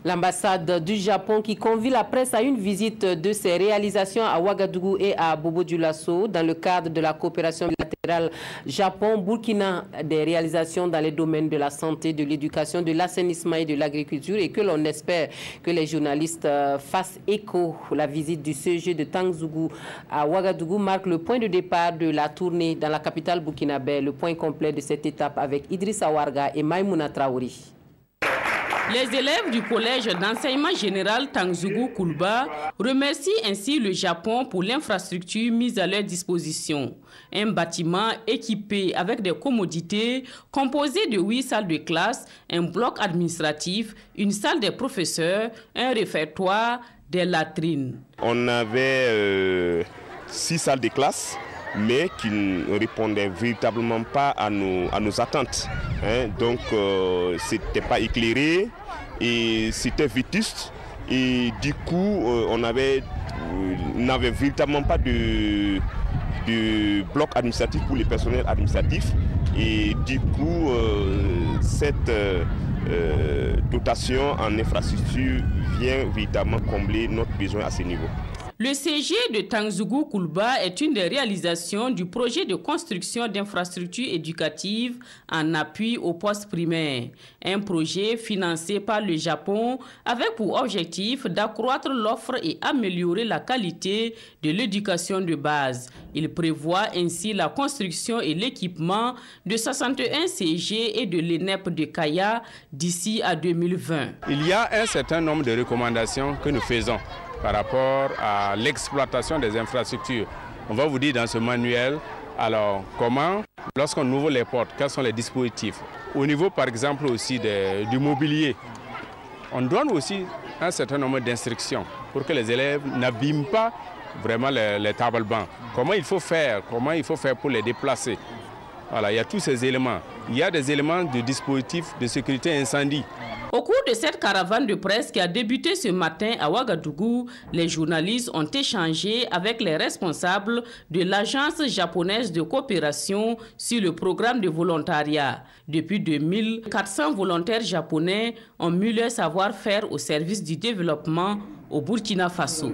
L'ambassade du Japon qui convie la presse à une visite de ses réalisations à Ouagadougou et à Bobo-Dioulasso dans le cadre de la coopération bilatérale Japon-Burkina, des réalisations dans les domaines de la santé, de l'éducation, de l'assainissement et de l'agriculture, et que l'on espère que les journalistes fassent écho. La visite du CEG de Tangzougou à Ouagadougou marque le point de départ de la tournée dans la capitale burkinabé. Le point complet de cette étape avec Idrissa Warga et Maïmouna Traouri. Les élèves du collège d'enseignement général Tangzougou Koulba remercient ainsi le Japon pour l'infrastructure mise à leur disposition. Un bâtiment équipé avec des commodités, composé de 8 salles de classe, un bloc administratif, une salle des professeurs, un réfectoire, des latrines. On avait 6 salles de classe, mais qui ne répondaient véritablement pas à nos attentes. Donc, c'était pas éclairé et c'était vétuste. Et du coup, on n'avait véritablement pas de bloc administratif pour les personnels administratifs. Et du coup, cette dotation en infrastructure vient véritablement combler notre besoin à ce niveau. Le CG de Tangzougou Koulba est une des réalisations du projet de construction d'infrastructures éducatives en appui au poste primaire. Un projet financé par le Japon avec pour objectif d'accroître l'offre et améliorer la qualité de l'éducation de base. Il prévoit ainsi la construction et l'équipement de 61 CG et de l'ENEP de Kaya d'ici à 2020. Il y a un certain nombre de recommandations que nous faisons par rapport à l'exploitation des infrastructures. On va vous dire dans ce manuel, alors comment, lorsqu'on ouvre les portes, quels sont les dispositifs. Au niveau par exemple aussi du mobilier, on donne aussi un certain nombre d'instructions pour que les élèves n'abîment pas vraiment les tables bancs. Comment il faut faire pour les déplacer. Voilà, il y a tous ces éléments. Il y a des éléments de dispositifs de sécurité incendie. Au cours de cette caravane de presse qui a débuté ce matin à Ouagadougou, les journalistes ont échangé avec les responsables de l'agence japonaise de coopération sur le programme de volontariat. Depuis 2000, 400 volontaires japonais ont mis leur savoir-faire au service du développement au Burkina Faso.